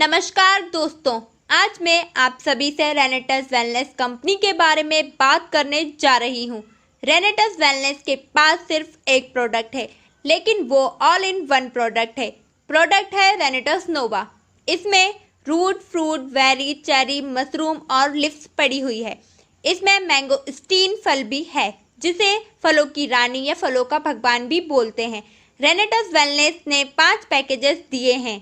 नमस्कार दोस्तों, आज मैं आप सभी से रेनेटस वेलनेस कंपनी के बारे में बात करने जा रही हूँ। रेनेटस वेलनेस के पास सिर्फ एक प्रोडक्ट है, लेकिन वो ऑल इन वन प्रोडक्ट है। प्रोडक्ट है रेनेटस नोवा। इसमें root, fruit, berry, cherry, mushroom और लिव्स पड़ी हुई है। इसमें मैंगोस्टीन फल भी है, जिसे फलों की रानी या फलों का भगवान भी बोलते हैं। रेनेटस वेलनेस ने 5 पैकेजेस दिए हैं।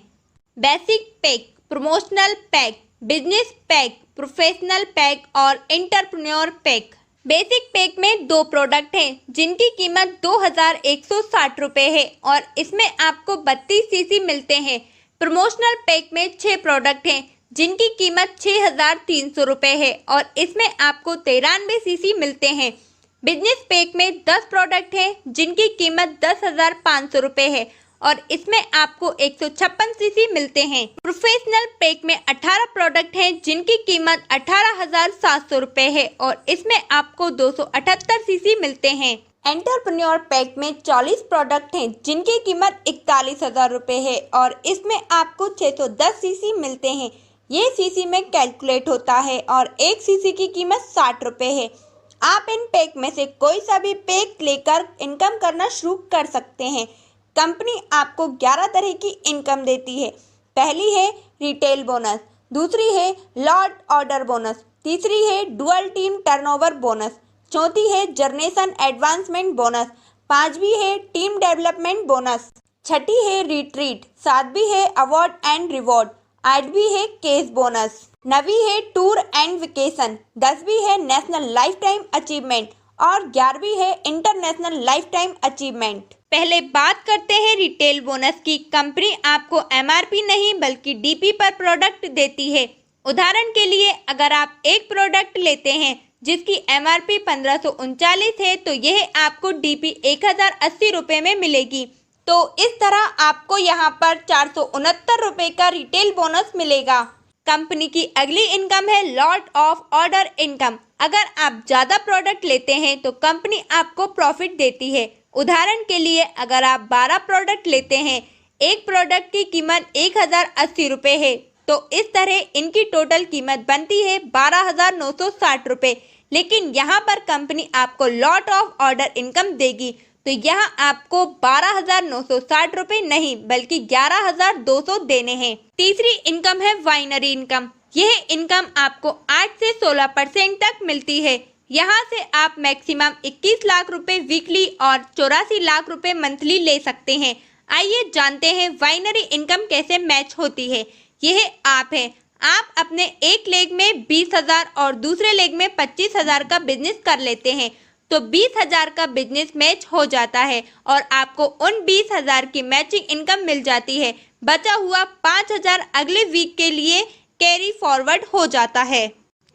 Basic pack, promotional pack, business pack, professional pack और एंटरप्रेन्योर पैक। बेसिक पैक में 2 प्रोडक्ट हैं, जिनकी कीमत 2160 रुपये है और इसमें आपको 32 सीसी मिलते हैं। प्रमोशनल पैक में 6 प्रोडक्ट हैं, जिनकी कीमत 6300 रुपये है और इसमें आपको 93 सीसी मिलते हैं। बिजनेस पैक में 10 प्रोडक्ट हैं, जिनकी कीमत 10,500 रुपये है और इसमें आपको 156 सीसी मिलते हैं। प्रोफेशनल पैक में 18 प्रोडक्ट हैं, जिनकी कीमत 18,700 रुपये है और इसमें आपको 278 सीसी मिलते हैं। एंटरप्रेन्योर पैक में 40 प्रोडक्ट हैं, जिनकी कीमत 41,000 रुपये है और इसमें आपको 610 सीसी मिलते हैं। ये सीसी में कैलकुलेट होता है और 1 सीसी की कीमत 60 रुपये है। आप इन पैक में से कोई सा भी पैक लेकर इनकम करना शुरू कर सकते हैं। कंपनी आपको 11 तरह की इनकम देती है। पहली है रिटेल बोनस, दूसरी है लॉट ऑर्डर बोनस, तीसरी है डुअल टीम टर्नओवर बोनस, चौथी है जनरेशन एडवांसमेंट बोनस, पांचवी है टीम डेवलपमेंट बोनस, छठी है रिट्रीट, सातवीं है अवार्ड एंड रिवॉर्ड, आठवीं है केस बोनस, नवीं है टूर एंड वेकेशन, 10वीं है नेशनल लाइफ टाइम अचीवमेंट और 11वीं है इंटरनेशनल लाइफ टाइम अचीवमेंट। पहले बात करते हैं रिटेल बोनस की। कंपनी आपको एमआरपी नहीं बल्कि डीपी पर प्रोडक्ट देती है। उदाहरण के लिए अगर आप एक प्रोडक्ट लेते हैं जिसकी एमआरपी 1539 है, तो यह आपको डीपी 1080 रुपये में मिलेगी। तो इस तरह आपको यहाँ पर 469 रुपये का रिटेल बोनस मिलेगा। कंपनी की अगली इनकम है लॉट ऑफ ऑर्डर इनकम। अगर आप ज़्यादा प्रोडक्ट लेते हैं तो कंपनी आपको प्रॉफिट देती है। उदाहरण के लिए अगर आप 12 प्रोडक्ट लेते हैं, एक प्रोडक्ट की कीमत 1080 रुपये है, तो इस तरह इनकी टोटल कीमत बनती है 12,960 रुपये। लेकिन यहाँ पर कंपनी आपको लॉट ऑफ ऑर्डर इनकम देगी, तो यहाँ आपको 12,960 रुपये नहीं बल्कि 11,200 देने हैं। तीसरी इनकम है वाइनरी इनकम। यह इनकम आपको 8 से 16% तक मिलती है। यहाँ से आप मैक्सिमम 21 लाख रुपए वीकली और 84 लाख रुपए मंथली ले सकते हैं। आइए जानते हैं वाइनरी इनकम कैसे मैच होती है। यह आप अपने एक लेग में 20,000 और दूसरे लेग में 25,000 का बिजनेस कर लेते हैं, तो 20,000 का बिजनेस मैच हो जाता है और आपको उन 20,000 की मैचिंग इनकम मिल जाती है। बचा हुआ 5,000 अगले वीक के लिए कैरी फॉरवर्ड हो जाता है।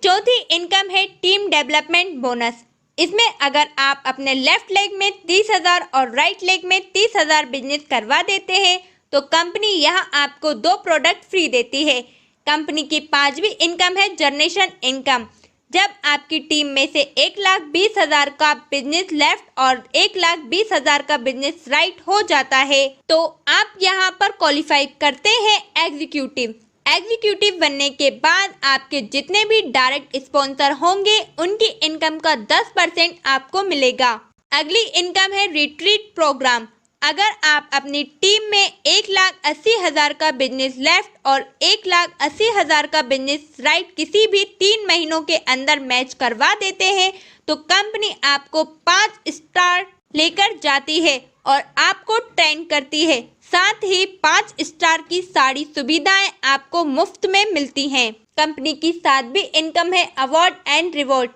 चौथी इनकम है टीम डेवलपमेंट बोनस। इसमें अगर आप अपने लेफ्ट लेग में 30,000 और राइट लेग में 30,000 बिजनेस करवा देते हैं, तो कंपनी यहाँ आपको 2 प्रोडक्ट फ्री देती है। कंपनी की 5वीं इनकम है जनरेशन इनकम। जब आपकी टीम में से 1,20,000 का बिजनेस लेफ्ट और 1,20,000 का बिजनेस राइट हो जाता है, तो आप यहाँ पर क्वालिफाई करते हैं एग्जीक्यूटिव। एग्जीक्यूटिव बनने के बाद आपके जितने भी डायरेक्ट स्पॉन्सर होंगे, उनकी इनकम का 10% आपको मिलेगा। अगली इनकम है रिट्रीट प्रोग्राम। अगर आप अपनी टीम में 1,80,000 का बिजनेस लेफ्ट और 1,80,000 का बिजनेस राइट किसी भी 3 महीनों के अंदर मैच करवा देते हैं, तो कंपनी आपको 5 स्टार लेकर जाती है और आपको ट्रेन करती है। साथ ही 5 स्टार की सारी सुविधाएं आपको मुफ्त में मिलती हैं। कंपनी की 7वीं इनकम है अवार्ड एंड रिवॉर्ड।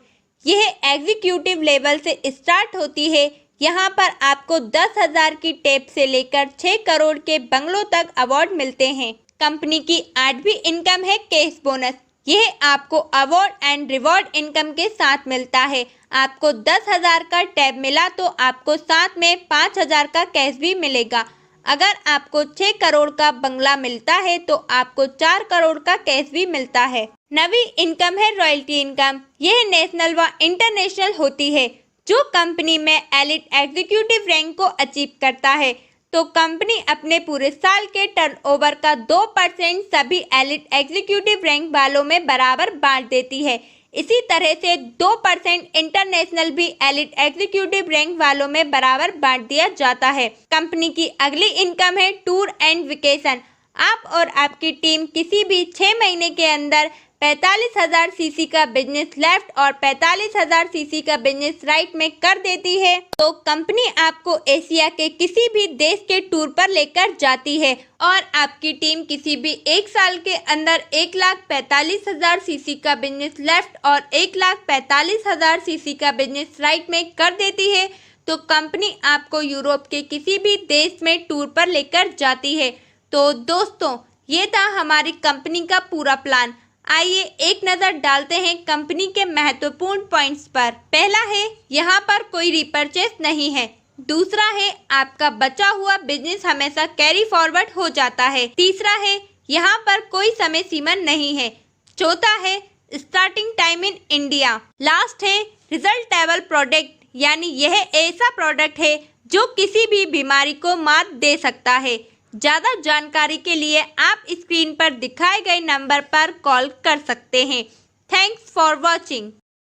यह एग्जीक्यूटिव लेवल से स्टार्ट होती है। यहाँ पर आपको 10,000 की टेप से लेकर 6 करोड़ के बंगलों तक अवार्ड मिलते हैं। कंपनी की 8वीं इनकम है केस बोनस। यह आपको अवार्ड एंड रिवॉर्ड इनकम के साथ मिलता है। आपको 10,000 का टैब मिला तो आपको साथ में 5,000 का कैश भी मिलेगा। अगर आपको 6 करोड़ का बंगला मिलता है तो आपको 4 करोड़ का कैश भी मिलता है। 9वीं इनकम है रॉयल्टी इनकम। यह नेशनल व इंटरनेशनल होती है। जो कंपनी में एलिट एग्जीक्यूटिव रैंक को अचीव करता है, तो कंपनी अपने पूरे साल के टर्नओवर का 2% सभी एलिट एग्जीक्यूटिव रैंक वालों में बराबर बांट देती है। इसी तरह से 2% इंटरनेशनल भी एलिट एग्जीक्यूटिव रैंक वालों में बराबर बांट दिया जाता है। कंपनी की अगली इनकम है टूर एंड वेकेशन। आप और आपकी टीम किसी भी 6 महीने के अंदर 45,000 सीसी का बिजनेस लेफ्ट और 45,000 सीसी का बिजनेस राइट में कर देती है तो कंपनी आपको एशिया के किसी भी देश के टूर पर लेकर जाती है और आपकी टीम किसी भी 1 साल के अंदर 1,45,000 सीसी का बिजनेस लेफ्ट और 1,45,000 सीसी का बिजनेस राइट में कर देती है तो कंपनी आपको यूरोप के किसी भी देश में टूर पर लेकर जाती है। तो दोस्तों, ये था हमारी कंपनी का पूरा प्लान। आइए एक नज़र डालते हैं कंपनी के महत्वपूर्ण पॉइंट्स पर। पहला है, यहाँ पर कोई रिपर्चेस नहीं है। दूसरा है, आपका बचा हुआ बिजनेस हमेशा कैरी फॉरवर्ड हो जाता है। तीसरा है, यहाँ पर कोई समय सीमा नहीं है। चौथा है, starting time in India. Last है, रिजल्टेबल प्रोडक्ट, यानी यह ऐसा प्रोडक्ट है जो किसी भी बीमारी को मात दे सकता है। ज़्यादा जानकारी के लिए आप स्क्रीन पर दिखाए गए नंबर पर कॉल कर सकते हैं। Thanks for watching.